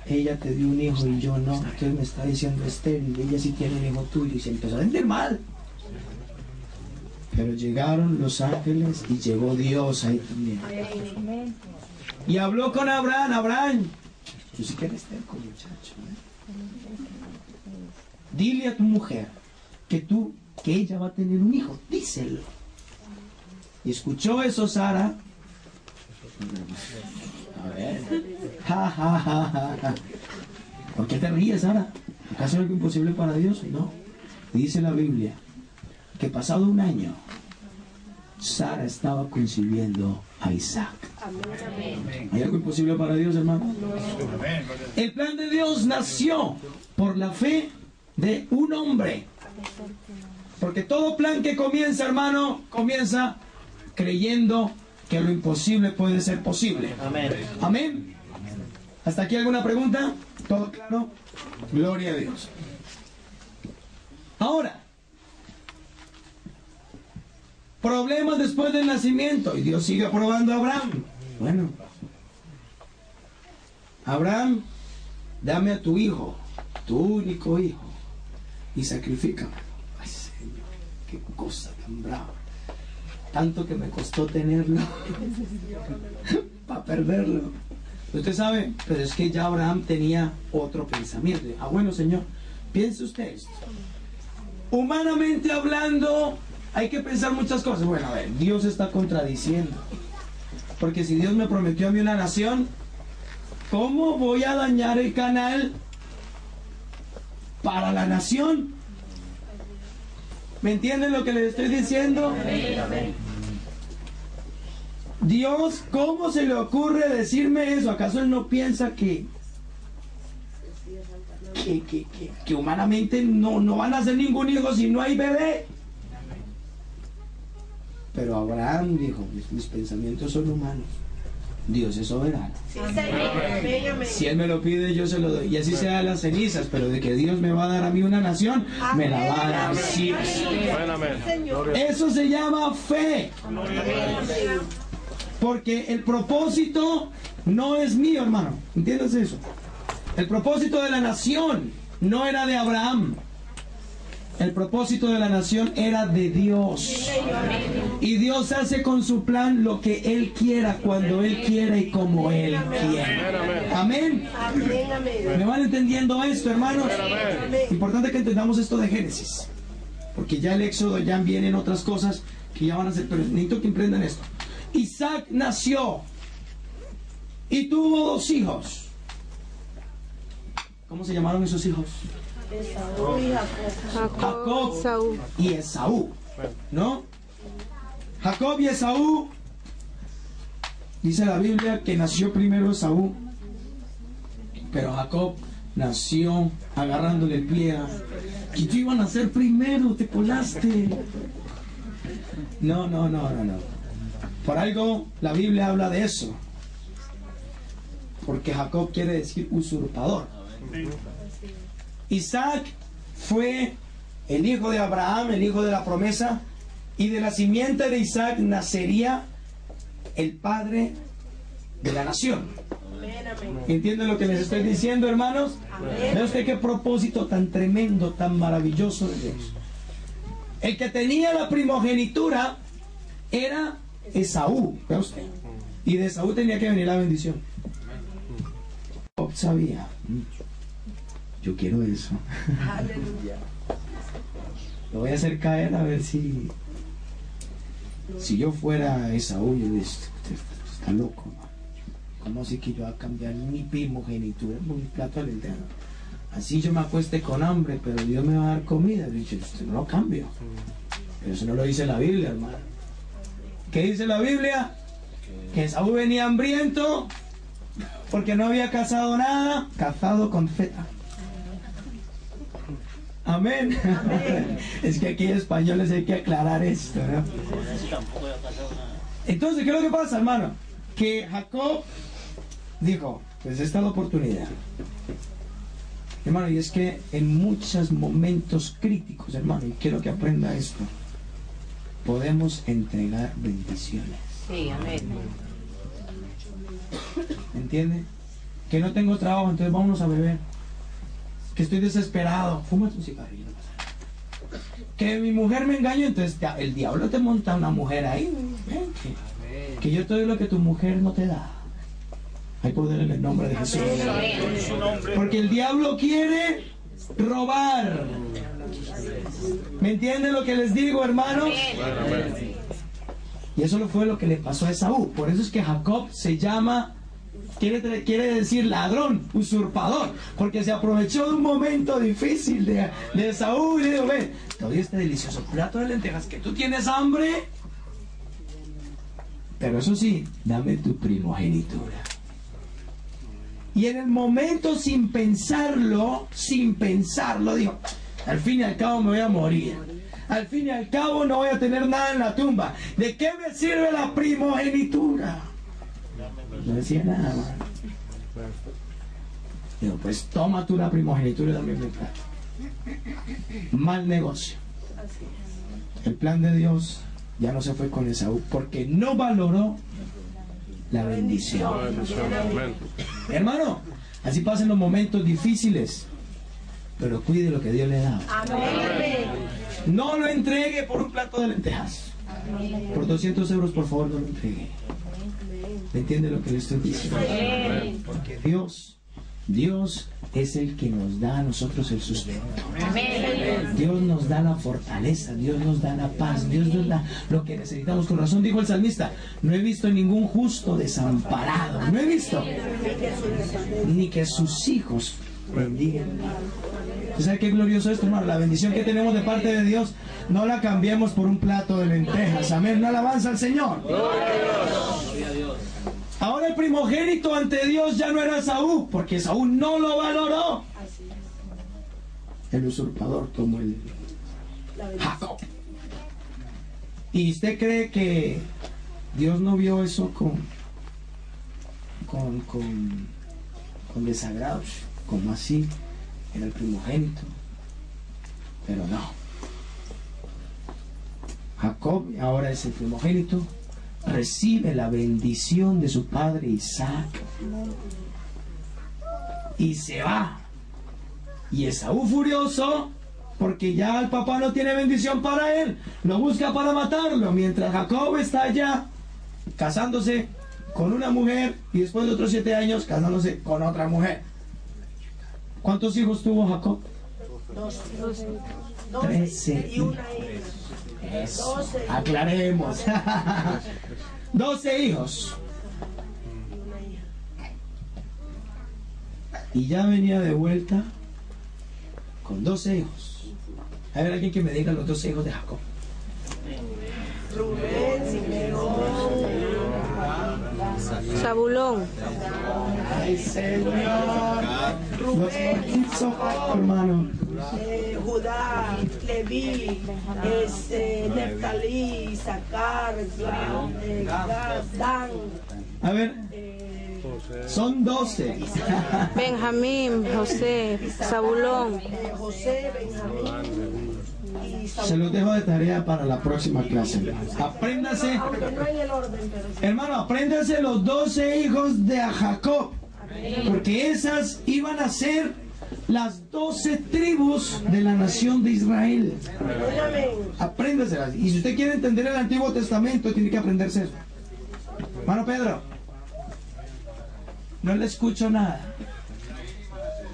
ella te dio un hijo y yo no. Entonces me está diciendo estéril, ella sí tiene un hijo tuyo. Y se empezó a sentir mal. Pero llegaron los ángeles y llegó Dios ahí también. Y habló con Abraham. Abraham, tú sí que eres terco, muchacho, dile a tu mujer que ella va a tener un hijo, díselo. Y escuchó eso Sara. A ver, ja. ¿Por qué te ríes, Sara? ¿Acaso es algo imposible para Dios? No. Dice la Biblia que pasado un año Sara estaba concibiendo a Isaac. ¿Hay algo imposible para Dios, hermano? El plan de Dios nació por la fe de un hombre. Porque todo plan que comienza, hermano, comienza creyendo que lo imposible puede ser posible. Amén. Amén. ¿Hasta aquí alguna pregunta? ¿Todo claro? Gloria a Dios. Ahora, problemas después del nacimiento. Y Dios sigue aprobando a Abraham. Bueno, Abraham, dame a tu hijo, tu único hijo, y sacrifícame. Ay, Señor, qué cosa tan brava. Tanto que me costó tenerlo para perderlo. Usted sabe, pero es que ya Abraham tenía otro pensamiento. Ah, bueno, Señor, piense usted esto. Humanamente hablando, hay que pensar muchas cosas. Bueno, a ver, Dios está contradiciendo. Porque si Dios me prometió a mí una nación, ¿cómo voy a dañar el canal para la nación? ¿Me entienden lo que les estoy diciendo? Dios, ¿cómo se le ocurre decirme eso? ¿Acaso Él no piensa que humanamente no van a hacer ningún hijo si no hay bebé? Pero Abraham dijo, mis pensamientos son humanos. Dios es soberano. Si Él me lo pide, yo se lo doy. Y así sea las cenizas, pero de que Dios me va a dar a mí una nación, me la va a dar. Sí. Eso se llama fe. Porque el propósito no es mío, hermano. ¿Entiendes eso? El propósito de la nación no era de Abraham. El propósito de la nación era de Dios. Y Dios hace con su plan lo que Él quiera, cuando Él quiera y como Él quiera. Amén. ¿Me van entendiendo esto, hermanos? Importante que entendamos esto de Génesis. Porque ya el Éxodo ya vienen otras cosas que ya van a ser. Pero necesito que emprendan esto. Isaac nació y tuvo 2 hijos. ¿Cómo se llamaron esos hijos? Esaú y Jacob. Jacob y Esaú, ¿no? Jacob y Esaú, dice la Biblia que nació primero Esaú, pero Jacob nació agarrándole el pie a que tú iban a nacer primero, te colaste. No. Por algo la Biblia habla de eso, porque Jacob quiere decir usurpador. Isaac fue el hijo de Abraham, el hijo de la promesa, Y de la simiente de Isaac nacería el padre de la nación. ¿Entienden lo que les estoy diciendo, hermanos? ¿Ve usted qué propósito tan tremendo, tan maravilloso de Dios? El que tenía la primogenitura era Esaú, ¿ve usted? Y de Esaú tenía que venir la bendición. Job sabía, yo quiero eso. Lo voy a hacer caer a ver si yo fuera Esaú, yo diría, está loco, ¿no? ¿Cómo así que yo voy a cambiar mi primogenitura por un plato de lentejas? Así yo me acueste con hambre, pero Dios me va a dar comida. Le dije, usted no lo cambio. Pero eso no lo dice la Biblia, hermano. ¿Qué dice la Biblia? Que Esaú venía hambriento porque no había cazado nada, cazado con feta. Amén. Es que aquí en españoles hay que aclarar esto, ¿no? Entonces, ¿qué es lo que pasa, hermano? Que Jacob dijo, pues esta es la oportunidad. Hermano, y es que en muchos momentos críticos, hermano, y quiero que aprenda esto, podemos entregar bendiciones. Sí, amén. ¿Entiende? Que no tengo trabajo, entonces vámonos a beber. Que estoy desesperado, fúmate un cigarrillo. Que mi mujer me engañó, entonces el diablo te monta una mujer ahí. Que yo te doy lo que tu mujer no te da. Hay poder en el nombre de Jesús. Porque el diablo quiere robar. ¿Me entienden lo que les digo, hermanos? Y eso fue lo que le pasó a Esaú. Por eso es que Jacob se llama, quiere decir ladrón, usurpador, porque se aprovechó de un momento difícil de Esaú y le dijo, ven, te doy este delicioso plato de lentejas, que tú tienes hambre, pero eso sí, dame tu primogenitura. Y en el momento, sin pensarlo, dijo, al fin y al cabo me voy a morir. Al fin y al cabo no voy a tener nada en la tumba. ¿De qué me sirve la primogenitura? No decía nada. Digo, pues toma tú la primogenitura y dame mi plato. Mal negocio. El plan de Dios ya no se fue con Esaú porque no valoró la bendición. Hermano, así pasan los momentos difíciles, pero cuide lo que Dios le da. No lo entregue por un plato de lentejas. Por 200 euros, por favor, no lo entregue. ¿Me entiende lo que le estoy diciendo? Porque Dios es el que nos da a nosotros el sustento. Dios nos da la fortaleza, Dios nos da la paz, Dios nos da lo que necesitamos. Con razón dijo el salmista, no he visto ningún justo desamparado, no he visto ni que sus hijos bendigan. ¿Usted sabe qué glorioso es esto, hermano? La bendición que tenemos de parte de Dios no la cambiemos por un plato de lentejas. Amén, una alabanza al Señor. Ahora el primogénito ante Dios ya no era Esaú, porque Esaú no lo valoró. El usurpador tomó el Jacob. ¿Y usted cree que Dios no vio eso con desagrado? Como así, era el primogénito. Pero no. Jacob ahora es el primogénito. Recibe la bendición de su padre Isaac y se va. Y Esaú furioso porque ya el papá no tiene bendición para él, lo busca para matarlo, mientras Jacob está allá casándose con una mujer y después de otros 7 años casándose con otra mujer. ¿Cuántos hijos tuvo Jacob? 13 hijos. Eso, aclaremos. 12 hijos. Y ya venía de vuelta con 12 hijos. A ver, alguien que me diga los 12 hijos de Jacob. Zabulón. Ay, Señor. Los bautizó, hermano. Judá, Leví, Neftalí, Sacar, Dan. A ver, son 12. Benjamín, José, Zabulón. José, Benjamín y Se los dejo de tarea para la próxima clase. Apréndase, Aunque no en el orden, pero sí. hermano, apréndase los 12 hijos de Jacob. Porque esas iban a ser las 12 tribus de la nación de Israel. Amén. Apréndaselas. Y si usted quiere entender el Antiguo Testamento, tiene que aprenderse eso. Hermano Pedro, no le escucho nada.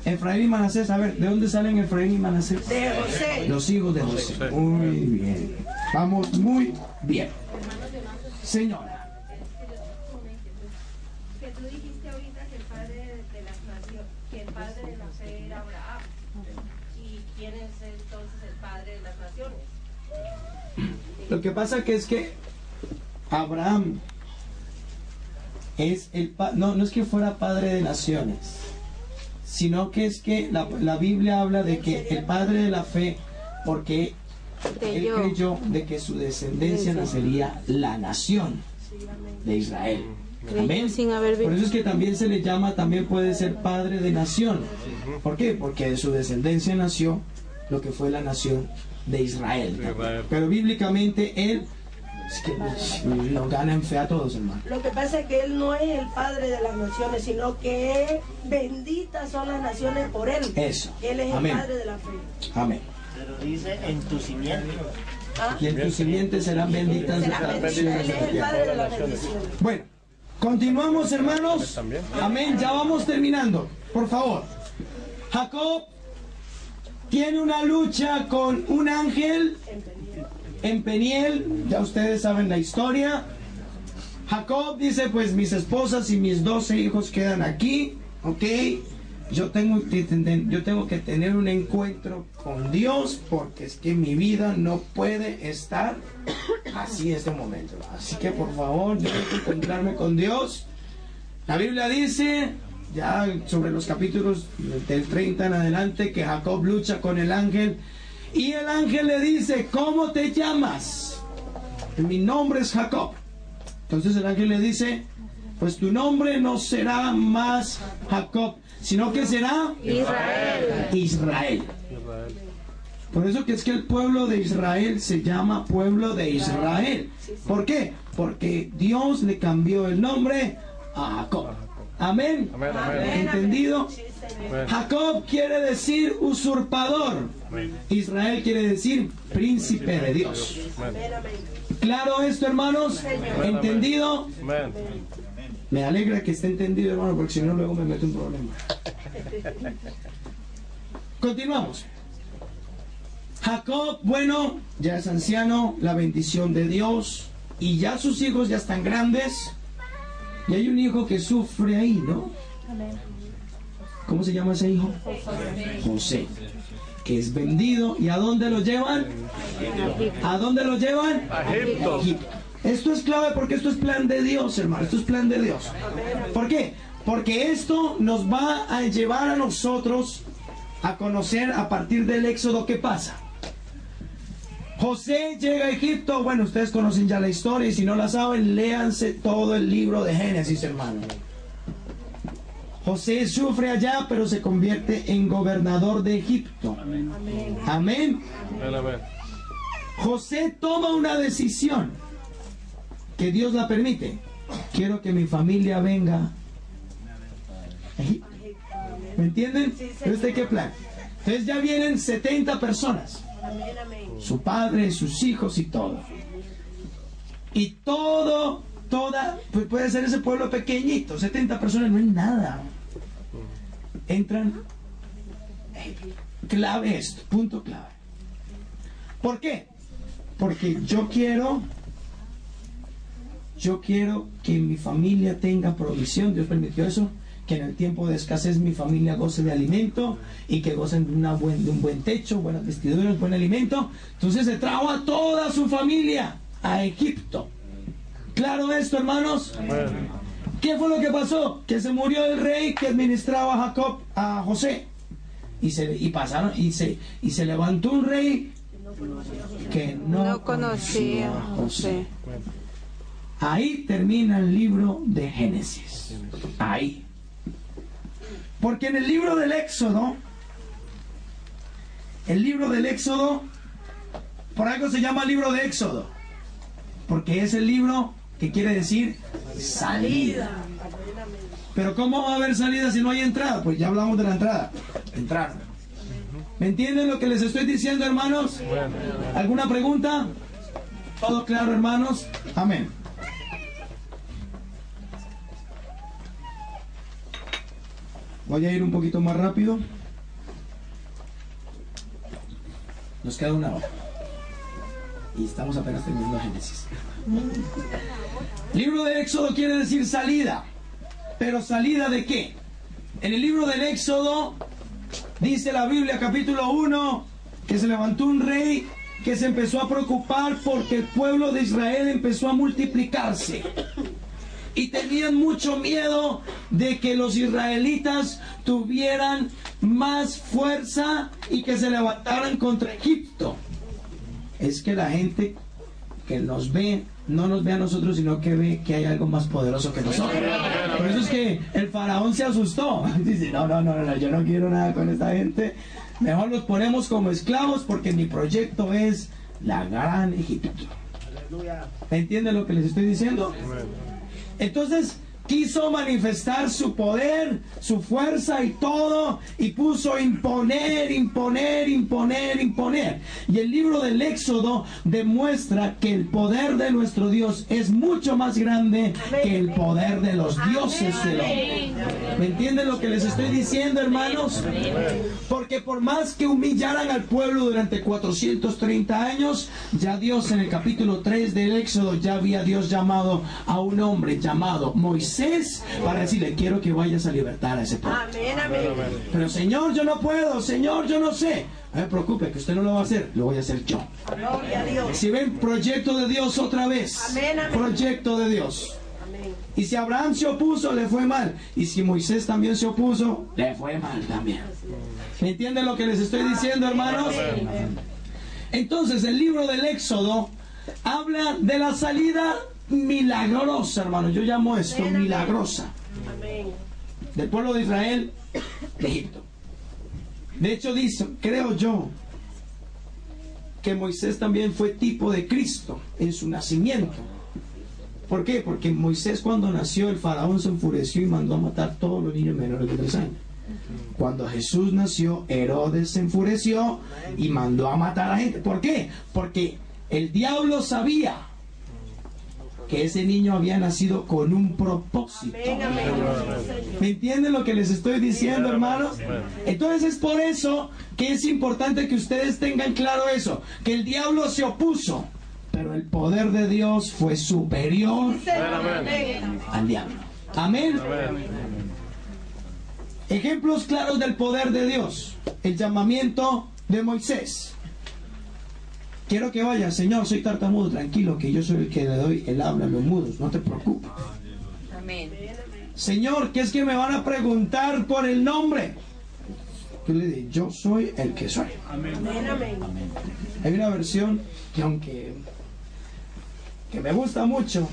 Efraín y Manasés, a ver, ¿de dónde salen Efraín y Manasés? De José. Los hijos de José. Muy bien. Vamos muy bien. Señora. Que tú dijiste ahorita que el padre de las naciones, que el padre de la fe era Abraham. ¿Y quién es entonces el padre de las naciones? Lo que pasa que es que Abraham es el no es que fuera padre de naciones, sino que es que la Biblia habla de que el padre de la fe, porque él creyó de que su descendencia nacería la nación de Israel. Amén. Por eso es que también se le llama, también puede ser padre de nación. ¿Por qué? Porque de su descendencia nació lo que fue la nación de Israel. Pero bíblicamente él es que nos gana en fe a todos, hermano. Lo que pasa es que él no es el padre de las naciones, sino que benditas son las naciones por él. Eso. Él es Amén. el padre de la fe. Amén. Pero dice en tu simiente. ¿Ah? Y en tus simientes serán benditas Será las bendito. Él naciones de es la el tierra. padre de la bendición. Bueno, continuamos, hermanos. Amén, ya vamos terminando. Por favor. Jacob tiene una lucha con un ángel en Peniel. Ya ustedes saben la historia. Jacob dice, pues mis esposas y mis 12 hijos quedan aquí. Ok, yo tengo que tener un encuentro con Dios, porque es que mi vida no puede estar así en este momento. Así que por favor, yo tengo que encontrarme con Dios. La Biblia dice, ya sobre los capítulos del 30 en adelante, que Jacob lucha con el ángel, y el ángel le dice, ¿cómo te llamas? Mi nombre es Jacob. Entonces el ángel le dice, pues tu nombre no será más Jacob, sino que será Israel. Por eso que es que el pueblo de Israel se llama pueblo de Israel. ¿Por qué? Porque Dios le cambió el nombre a Jacob. Amén. ¿Entendido? Jacob quiere decir usurpador. Israel quiere decir príncipe de Dios. ¿Claro esto, hermanos? ¿Entendido? Me alegra que esté entendido, hermano, porque si no luego me meto un problema. Continuamos. Jacob, bueno, ya es anciano, la bendición de Dios, y ya sus hijos ya están grandes, y hay un hijo que sufre ahí, ¿no? ¿Cómo se llama ese hijo? José, que es vendido. ¿Y a dónde lo llevan? ¿A dónde lo llevan? A Egipto. Esto es clave porque esto es plan de Dios, hermano. Esto es plan de Dios. ¿Por qué? Porque esto nos va a llevar a nosotros a conocer a partir del Éxodo qué pasa. José llega a Egipto. Bueno, ustedes conocen ya la historia, y si no la saben, léanse todo el libro de Génesis, hermano. José sufre allá, pero se convierte en gobernador de Egipto. Amén. José toma una decisión que Dios la permite. Quiero que mi familia venga a Egipto. ¿Me entienden? ¿Este qué plan? Entonces ya vienen 70 personas. Su padre, sus hijos y todo. Y pues puede ser ese pueblo pequeñito, 70 personas no es nada. Entran. Clave esto, punto clave. ¿Por qué? Porque yo quiero que mi familia tenga provisión. Dios permitió eso, que en el tiempo de escasez mi familia goce de alimento y que gocen de un buen techo, buenas vestiduras, buen alimento. Entonces se trajo a toda su familia a Egipto. ¿Claro esto, hermanos? ¿Qué fue lo que pasó? Que se murió el rey que administraba a José. Y se levantó un rey que no conocía a José. Ahí termina el libro de Génesis. Ahí. Porque en el libro del Éxodo Por algo se llama libro de Éxodo, porque es el libro que quiere decir salida. Pero ¿cómo va a haber salida si no hay entrada? Pues ya hablamos de la entrada. Entrar. ¿Me entienden lo que les estoy diciendo, hermanos? ¿Alguna pregunta? ¿Todo claro, hermanos? Amén. Voy a ir un poquito más rápido. Nos queda una hora. Y estamos apenas terminando Génesis. Libro de Éxodo quiere decir salida. ¿Pero salida de qué? En el libro del Éxodo dice la Biblia, capítulo 1, que se levantó un rey que se empezó a preocupar porque el pueblo de Israel empezó a multiplicarse. Y tenían mucho miedo de que los israelitas tuvieran más fuerza y que se levantaran contra Egipto. Es que la gente que nos ve, no nos ve a nosotros, sino que ve que hay algo más poderoso que nosotros. Por eso es que el faraón se asustó. Dice, no, yo no quiero nada con esta gente. Mejor los ponemos como esclavos porque mi proyecto es la gran Egipto. ¿Entienden lo que les estoy diciendo? Entonces quiso manifestar su poder, su fuerza y todo, y puso imponer. Y el libro del Éxodo demuestra que el poder de nuestro Dios es mucho más grande que el poder de los dioses del hombre. ¿Me entienden lo que les estoy diciendo, hermanos? Porque por más que humillaran al pueblo durante 430 años, ya Dios en el capítulo 3 del Éxodo, ya había Dios llamado a un hombre llamado Moisés para decirle, quiero que vayas a libertar a ese pueblo. Pero Señor, yo no puedo, Señor, yo no sé. No me preocupe, que usted no lo va a hacer, lo voy a hacer yo. Si ven, proyecto de Dios otra vez. Proyecto de Dios. Y si Abraham se opuso, le fue mal. Y si Moisés también se opuso, le fue mal también. ¿Me entienden lo que les estoy diciendo, hermanos? Entonces, el libro del Éxodo habla de la salida milagrosa, hermano. Yo llamo esto milagrosa. Del pueblo de Israel de Egipto. De hecho, dice, creo yo, que Moisés también fue tipo de Cristo en su nacimiento. ¿Por qué? Porque Moisés, cuando nació, el faraón se enfureció y mandó a matar a todos los niños menores de 3 años. Cuando Jesús nació, Herodes se enfureció y mandó a matar a la gente. ¿Por qué? Porque el diablo sabía que ese niño había nacido con un propósito. ¿Me entienden lo que les estoy diciendo, hermanos? Entonces es por eso que es importante que ustedes tengan claro eso, que el diablo se opuso, pero el poder de Dios fue superior al diablo. Amén. Ejemplos claros del poder de Dios. El llamamiento de Moisés. Quiero que vayas, Señor, soy tartamudo, tranquilo, que yo soy el que le doy el habla a los mudos, no te preocupes. Amén. Señor, ¿qué es que me van a preguntar por el nombre? Tú le dices, yo soy el que soy. Amén. Hay una versión que me gusta mucho,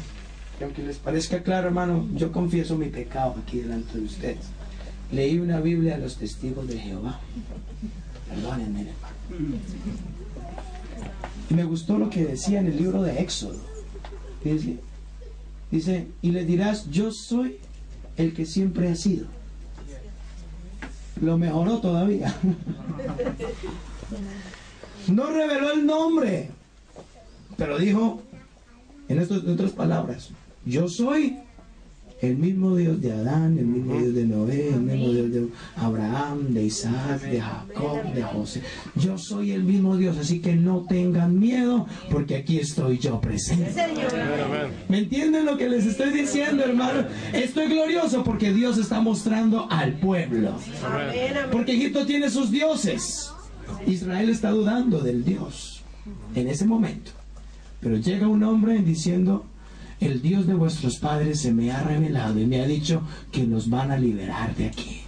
que aunque les parezca claro, hermano, yo confieso mi pecado aquí delante de ustedes. Leí una Biblia a los testigos de Jehová. Perdónenme, hermano. Y me gustó lo que decía en el libro de Éxodo. Dice, y le dirás, yo soy el que siempre ha sido. Lo mejoró todavía. No reveló el nombre, pero dijo, en otras palabras, yo soy el mismo Dios de Adán, el mismo Dios de Noé, el mismo Dios de Abraham, de Isaac, de Jacob, de José. Yo soy el mismo Dios, así que no tengan miedo, porque aquí estoy yo presente. ¿Me entienden lo que les estoy diciendo, hermano? Esto es glorioso porque Dios está mostrando al pueblo. Porque Egipto tiene sus dioses. Israel está dudando del Dios en ese momento. Pero llega un hombre diciendo, el Dios de vuestros padres se me ha revelado y me ha dicho que nos van a liberar de aquí.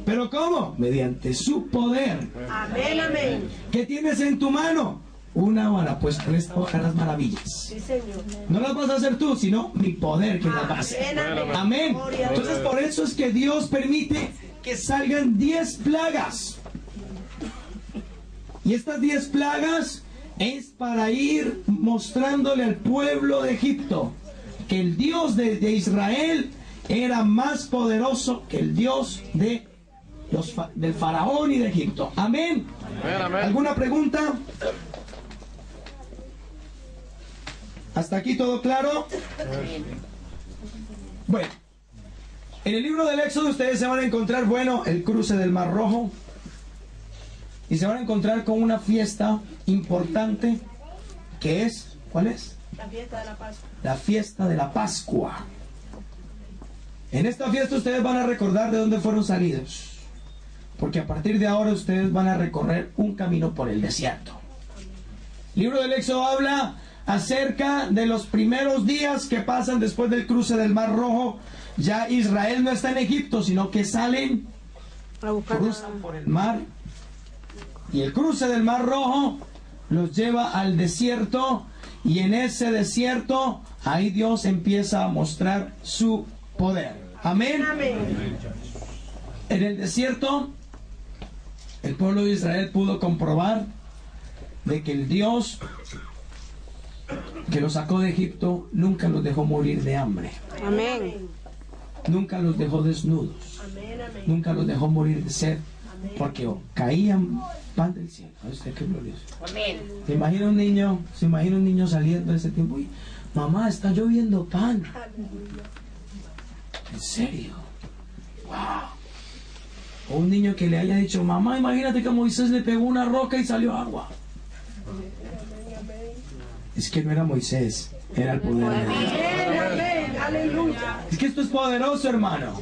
¿Pero cómo? Mediante su poder. Amén, amén. ¿Qué tienes en tu mano? Una vara, pues con esta hoja las maravillas. Sí, Señor. No las vas a hacer tú, sino mi poder que las va a hacer. Amén. Entonces por eso es que Dios permite que salgan 10 plagas. Y estas 10 plagas es para ir mostrándole al pueblo de Egipto que el Dios de Israel era más poderoso que el Dios del faraón y de Egipto. Amén. ¿Alguna pregunta? ¿Hasta aquí todo claro? Bueno, en el libro del Éxodo ustedes se van a encontrar, bueno, el cruce del Mar Rojo, y se van a encontrar con una fiesta importante que es, ¿cuál es? La fiesta de la Pascua. La fiesta de la Pascua. En esta fiesta ustedes van a recordar de dónde fueron salidos, porque a partir de ahora ustedes van a recorrer un camino por el desierto. El libro del Éxodo habla acerca de los primeros días que pasan después del cruce del Mar Rojo. Ya Israel no está en Egipto, sino que salen, cruzan por el mar, y el cruce del Mar Rojo los lleva al desierto, y en ese desierto ahí Dios empieza a mostrar su poder. Amén. En el desierto el pueblo de Israel pudo comprobar de que el Dios que los sacó de Egipto nunca los dejó morir de hambre. Amén. Nunca los dejó desnudos. Nunca los dejó morir de sed. Porque caían pan del cielo. Qué glorioso. ¿Se imagina un niño saliendo de ese tiempo? Uy, mamá, está lloviendo pan. ¿En serio? Wow. O un niño que le haya dicho, mamá, imagínate que Moisés le pegó una roca y salió agua. Es que no era Moisés, era el poder de Dios. Es que esto es poderoso, hermano.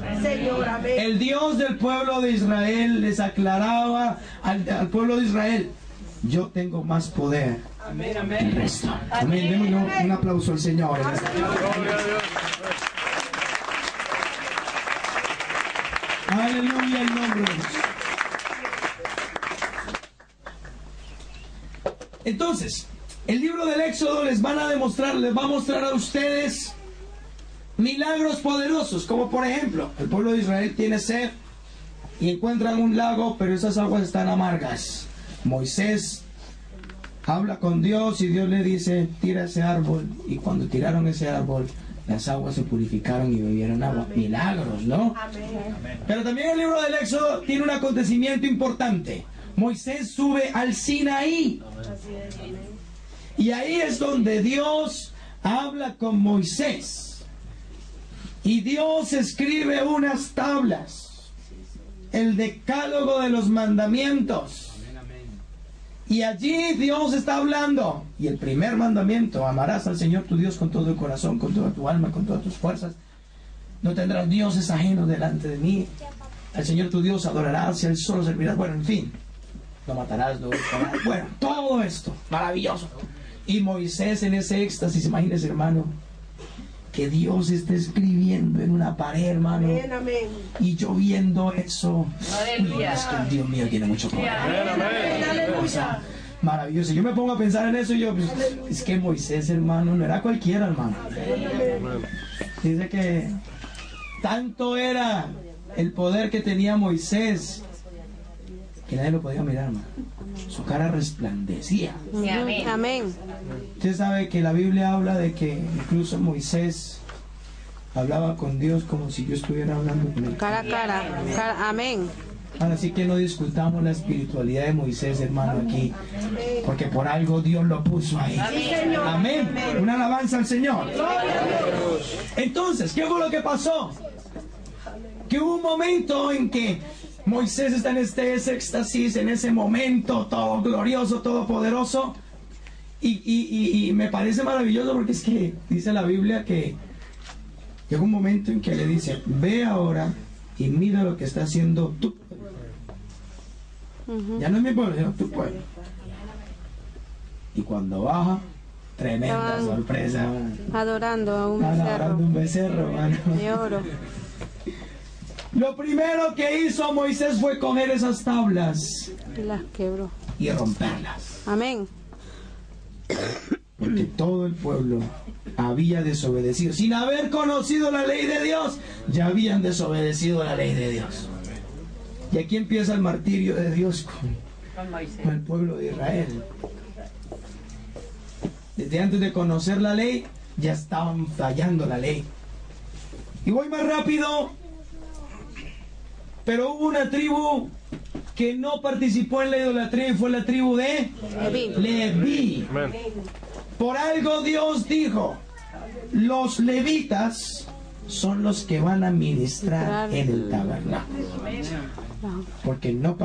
El Dios del pueblo de Israel les aclaraba al pueblo de Israel: yo tengo más poder que el resto. Amén. Démosle un aplauso al Señor. Aleluya, el nombre de Dios. Entonces, el libro del Éxodo les va a mostrar a ustedes milagros poderosos, como por ejemplo, el pueblo de Israel tiene sed y encuentran un lago, pero esas aguas están amargas. Moisés habla con Dios y Dios le dice, tira ese árbol, y cuando tiraron ese árbol, las aguas se purificaron y bebieron agua. Amén. Milagros, ¿no? Amén. Pero también el libro del Éxodo tiene un acontecimiento importante. Moisés sube al Sinaí. Y ahí es donde Dios habla con Moisés. Y Dios escribe unas tablas. El decálogo de los mandamientos. Y allí Dios está hablando. Y el primer mandamiento: amarás al Señor tu Dios con todo el corazón, con toda tu alma, con todas tus fuerzas. No tendrás dioses ajenos delante de mí. Al Señor tu Dios adorarás y a Él solo servirás. Bueno, en fin. No matarás, no hurtarás. Bueno, todo esto, maravilloso. Y Moisés en ese éxtasis, imagínese, hermano, que Dios está escribiendo en una pared, hermano. Amén, amén. Y yo viendo eso. Aleluya. Es que el Dios mío tiene mucho poder. Aleluya. Maravilloso. Yo me pongo a pensar en eso y yo, pues, es que Moisés, hermano, no era cualquiera, hermano. Dice que tanto era el poder que tenía Moisés que nadie lo podía mirar, hermano. Su cara resplandecía. Amén. Amén. Usted sabe que la Biblia habla de que incluso Moisés hablaba con Dios como si yo estuviera hablando con él. Cara a cara. Amén. Así que no discutamos la espiritualidad de Moisés, hermano, aquí, porque por algo Dios lo puso ahí. Amén. Una alabanza al Señor. Entonces, ¿qué fue lo que pasó? Que hubo un momento en que Moisés está en ese éxtasis, en ese momento todo glorioso, todo poderoso, y me parece maravilloso porque es que dice la Biblia que llega un momento en que le dice: ve ahora y mira lo que está haciendo tu pueblo. Ya no es mi pueblo, sino tu pueblo. Y cuando baja, tremenda sorpresa. Adorando a un becerro. Adorando un becerro, hermano. De oro. Lo primero que hizo Moisés fue coger esas tablas Y las quebró. y romperlas. Amén. Porque todo el pueblo había desobedecido. Sin haber conocido la ley de Dios, ya habían desobedecido la ley de Dios. Y aquí empieza el martirio de Dios con el pueblo de Israel. Desde antes de conocer la ley, ya estaban fallando la ley. Y voy más rápido. Pero hubo una tribu que no participó en la idolatría y fue la tribu de Leví. Por algo Dios dijo, los levitas son los que van a ministrar en el tabernáculo. Porque no